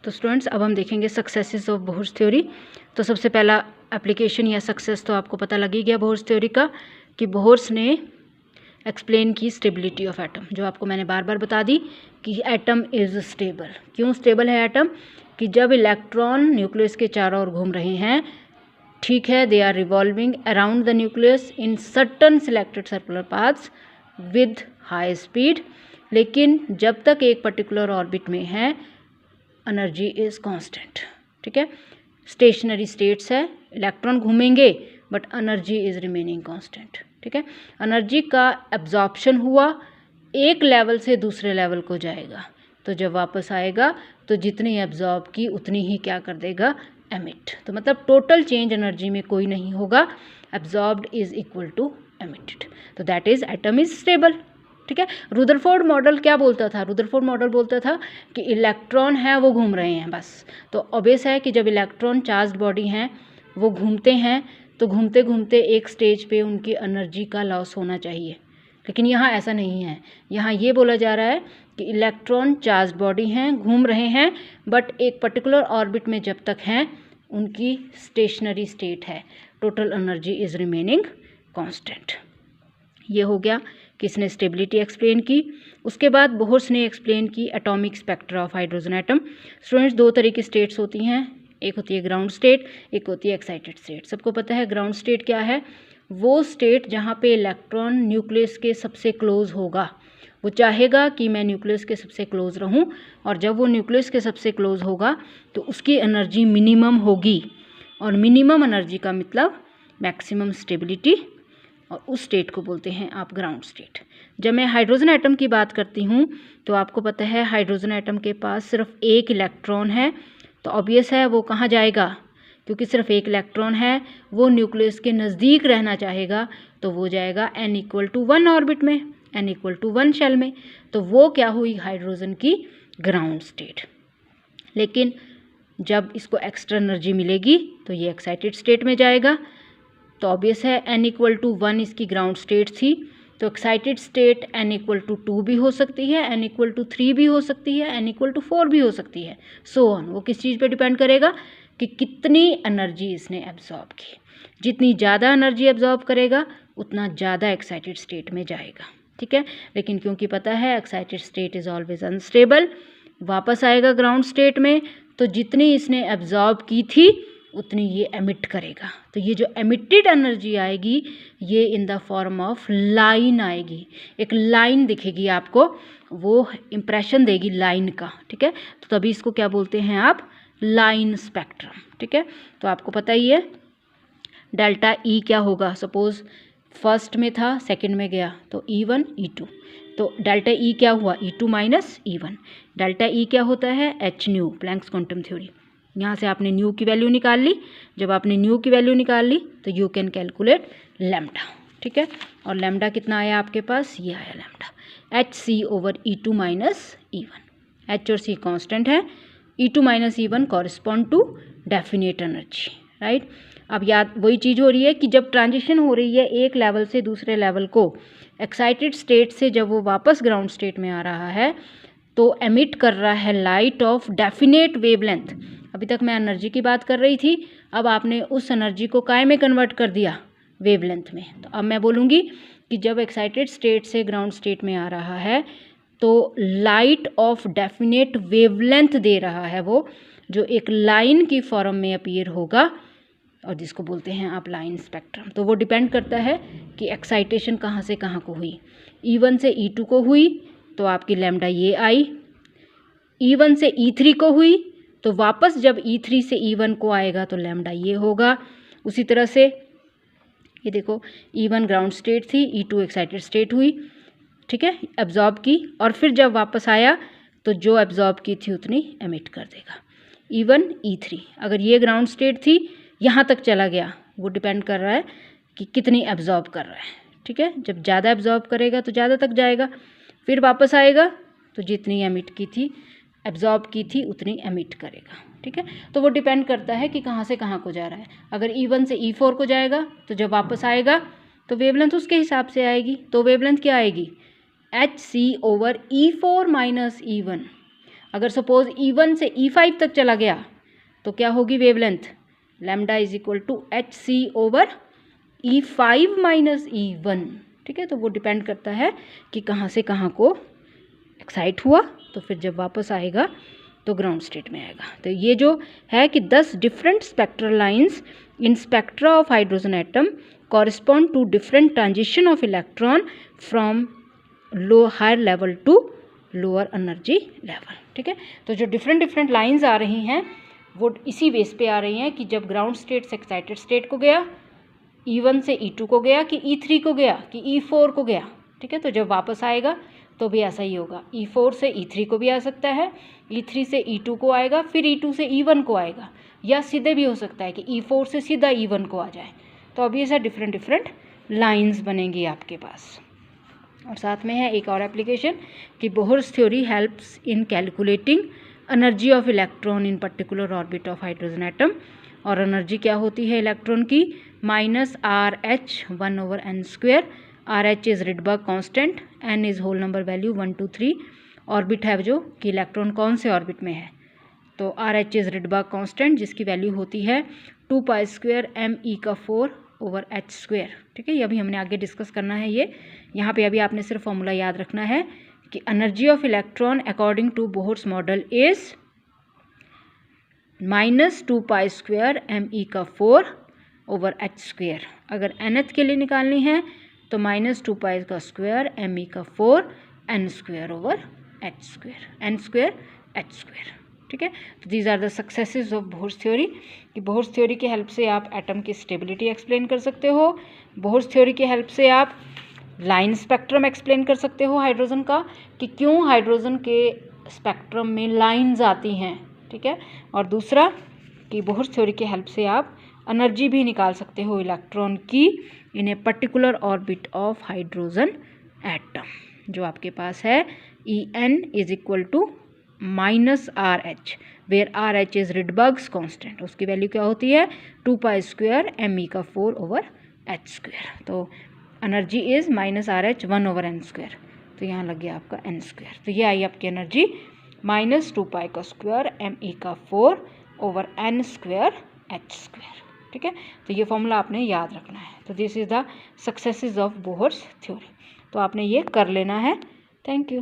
तो स्टूडेंट्स अब हम देखेंगे सक्सेसेस ऑफ बोहर्स थ्योरी। तो सबसे पहला एप्लीकेशन या सक्सेस तो आपको पता लग ही गया बोहर्स थ्योरी का, कि बोहर्स ने एक्सप्लेन की स्टेबिलिटी ऑफ एटम, जो आपको मैंने बार बार बता दी कि एटम इज़ स्टेबल। क्यों स्टेबल है एटम? कि जब इलेक्ट्रॉन न्यूक्लियस के चारों ओर घूम रहे हैं, ठीक है, they are revolving around the nucleus in certain selected circular paths with high speed, लेकिन जब तक एक पर्टिकुलर ऑर्बिट में है एनर्जी इज़ कांस्टेंट। ठीक है, स्टेशनरी स्टेट्स है, इलेक्ट्रॉन घूमेंगे but energy is remaining constant. ठीक है, एनर्जी का एब्जॉर्प्शन हुआ, एक लेवल से दूसरे लेवल को जाएगा, तो जब वापस आएगा तो जितनी एब्जॉर्ब की उतनी ही क्या कर देगा, एमिट। तो मतलब टोटल चेंज एनर्जी में कोई नहीं होगा, absorbed is equal to emitted, तो that is atom is stable. ठीक है, रुदरफोर्ड मॉडल क्या बोलता था? रुदरफोर्ड मॉडल बोलता था कि इलेक्ट्रॉन है वो घूम रहे हैं बस। तो ऑब्वियस है कि जब इलेक्ट्रॉन चार्ज्ड बॉडी हैं वो घूमते हैं, तो घूमते घूमते एक स्टेज पे उनकी एनर्जी का लॉस होना चाहिए, लेकिन यहाँ ऐसा नहीं है। यहाँ ये बोला जा रहा है कि इलेक्ट्रॉन चार्ज बॉडी हैं, घूम रहे हैं, बट एक पर्टिकुलर ऑर्बिट में जब तक हैं उनकी स्टेशनरी स्टेट है, total energy is remaining constant. ये हो गया किसने स्टेबिलिटी एक्सप्लेन की। उसके बाद बोहर्स ने एक्सप्लेन की atomic spectra of hydrogen atom. Students, दो तरह की स्टेट्स होती हैं, एक होती है ग्राउंड स्टेट, एक होती है एक्साइटेड स्टेट। सबको पता है ग्राउंड स्टेट क्या है? वो स्टेट जहाँ पे इलेक्ट्रॉन न्यूक्लियस के सबसे क्लोज होगा, वो चाहेगा कि मैं न्यूक्लियस के सबसे क्लोज रहूं, और जब वो न्यूक्लियस के सबसे क्लोज होगा तो उसकी एनर्जी मिनिमम होगी, और मिनिमम एनर्जी का मतलब मैक्सिमम स्टेबिलिटी, और उस स्टेट को बोलते हैं आप ग्राउंड स्टेट। जब मैं हाइड्रोजन एटम की बात करती हूँ तो आपको पता है हाइड्रोजन एटम के पास सिर्फ एक इलेक्ट्रॉन है, तो ऑब्वियस है वो कहाँ जाएगा, क्योंकि सिर्फ एक इलेक्ट्रॉन है, वो न्यूक्लियस के नज़दीक रहना चाहेगा, तो वो जाएगा n=1 ऑर्बिट में, n=1 शेल में। तो वो क्या हुई, हाइड्रोजन की ग्राउंड स्टेट। लेकिन जब इसको एक्स्ट्रा एनर्जी मिलेगी तो ये एक्साइटेड स्टेट में जाएगा। तो ऑब्वियस है n=1 इसकी ग्राउंड स्टेट थी, तो एक्साइटेड स्टेट n=2 भी हो सकती है, n=3 भी हो सकती है, n=4 भी हो सकती है, सो ऑन। वो किस चीज़ पे डिपेंड करेगा कि कितनी एनर्जी इसने एब्जॉर्ब की। जितनी ज़्यादा एनर्जी एब्जॉर्ब करेगा उतना ज़्यादा एक्साइटेड स्टेट में जाएगा। ठीक है, लेकिन क्योंकि पता है excited state is always unstable, वापस आएगा ग्राउंड स्टेट में, तो जितनी इसने एब्जॉर्ब की थी उतनी ये एमिट करेगा। तो ये जो एमिटेड एनर्जी आएगी ये in the form of line आएगी, एक लाइन दिखेगी आपको, वो इम्प्रेशन देगी लाइन का। ठीक है, तो तभी इसको क्या बोलते हैं आप, लाइन स्पेक्ट्रम। ठीक है, तो आपको पता ही है डेल्टा ई क्या होगा। सपोज फर्स्ट में था, सेकंड में गया, तो E1 E2, तो डेल्टा ई क्या हुआ, E2 minus E1। Delta E क्या होता है, h nu, Planck's quantum theory. यहाँ से आपने न्यू की वैल्यू निकाल ली, जब आपने न्यू की वैल्यू निकाल ली तो यू कैन कैलकुलेट लैम्डा। ठीक है, और लैम्डा कितना आया आपके पास, ये आया lambda hc/E2 minus E1। h और c कांस्टेंट है, E2 minus E1 correspond to definite energy, right. अब याद वही चीज़ हो रही है कि जब ट्रांजिशन हो रही है एक लेवल से दूसरे लेवल को, एक्साइटेड स्टेट से जब वो वापस ग्राउंड स्टेट में आ रहा है तो एमिट कर रहा है लाइट ऑफ डेफिनेट वेवलेंथ। अभी तक मैं एनर्जी की बात कर रही थी, अब आपने उस एनर्जी को काय में कन्वर्ट कर दिया, वेवलेंथ में। तो अब मैं बोलूँगी कि जब एक्साइटेड स्टेट से ग्राउंड स्टेट में आ रहा है तो लाइट ऑफ डेफिनेट वेवलेंथ दे रहा है वो, जो एक लाइन की फॉर्म में अपीयर होगा, और जिसको बोलते हैं आप लाइन स्पेक्ट्रम। तो वो डिपेंड करता है कि एक्साइटेशन कहाँ से कहाँ को हुई। E1 से E2 को हुई तो आपकी लैम्डा ये आई, E1 से E3 को हुई तो वापस जब E3 से E1 को आएगा तो लैम्डा ये होगा। उसी तरह से ये देखो, E1 ग्राउंड स्टेट थी, E2 एक्साइटेड स्टेट हुई, ठीक है, एब्जॉर्ब की, और फिर जब वापस आया तो जो एब्जॉर्ब की थी उतनी एमिट कर देगा। E1 E3, अगर ये ग्राउंड स्टेट थी, यहाँ तक चला गया, वो डिपेंड कर रहा है कि कितनी एब्जॉर्ब कर रहा है। ठीक है, जब ज़्यादा एब्जॉर्ब करेगा तो ज़्यादा तक जाएगा, फिर वापस आएगा तो जितनी एमिट की थी, एब्जॉर्ब की थी, उतनी एमिट करेगा। ठीक है, तो वो डिपेंड करता है कि कहाँ से कहाँ को जा रहा है। अगर E1 से E4 को जाएगा तो जब वापस आएगा तो वेवलेंथ उसके हिसाब से आएगी। तो वेवलेंथ क्या आएगी, hc/E4 माइनस E1। अगर सपोज E1 से E5 तक चला गया तो क्या होगी wavelength, lambda is equal to HC over E5 minus E1। ठीक है, तो वो डिपेंड करता है कि कहाँ से कहाँ को एक्साइट हुआ, तो फिर जब वापस आएगा तो ग्राउंड स्टेट में आएगा। तो ये जो है कि 10 different spectral lines in spectra of hydrogen atom correspond to different transition of electron from low higher level to lower energy level. ठीक है, तो जो डिफरेंट लाइंस आ रही हैं वो इसी बेस पे आ रही हैं कि जब ग्राउंड स्टेट से एक्साइटेड स्टेट को गया, E1 से E2 को गया कि E3 को गया कि E4 को गया। ठीक है, तो जब वापस आएगा तो भी ऐसा ही होगा, E4 से E3 को भी आ सकता है, E3 से E2 को आएगा, फिर E2 से E1 को आएगा, या सीधे भी हो सकता है कि E4 से सीधा E1 को आ जाए। तो अभी ऐसा डिफरेंट लाइंस बनेंगी आपके पास। और साथ में है एक और एप्लीकेशन कि Bohr's theory helps in calculating energy of electron in particular orbit of hydrogen atom. और एनर्जी क्या होती है इलेक्ट्रॉन की, -RH 1/n²। RH is Rydberg constant, n is whole number value 1 2 3। Orbit है जो कि इलेक्ट्रॉन कौन से ऑर्बिट में है, तो RH इज़ रिडबर्ग कांस्टेंट जिसकी वैल्यू होती है 2π² me⁴/h²। ठीक है, ये अभी हमने आगे डिस्कस करना है। ये यहाँ पे अभी आपने सिर्फ फॉर्मूला याद रखना है कि energy of electron according to Bohr's model is -2π² me⁴/h²। अगर nth के लिए निकालनी है तो -2π² me⁴n²/h², n²h²। ठीक है, तो these are the successes of Bohr's theory कि बोहर्स थ्योरी की हेल्प से आप एटम की स्टेबिलिटी एक्सप्लेन कर सकते हो। बोहर्स थ्योरी की हेल्प से आप लाइन स्पेक्ट्रम एक्सप्लेन कर सकते हो हाइड्रोजन का, कि क्यों हाइड्रोजन के स्पेक्ट्रम में लाइंस आती हैं। ठीक है, और दूसरा कि बोहर्स थ्योरी की हेल्प से आप एनर्जी भी निकाल सकते हो इलेक्ट्रॉन की in a particular orbit of hydrogen atom, जो आपके पास है En is equal to -RH, where RH is Rydberg's constant. उसकी वैल्यू क्या होती है 2π² me⁴/h²। तो एनर्जी इज -RH 1/n², तो यहाँ लग गया आपका n²। तो ये आई आपकी एनर्जी -2π² me⁴/n²h²। ठीक है, तो ये फॉर्मूला आपने याद रखना है। तो this is the successes of Bohr's theory, तो आपने ये कर लेना है। Thank you.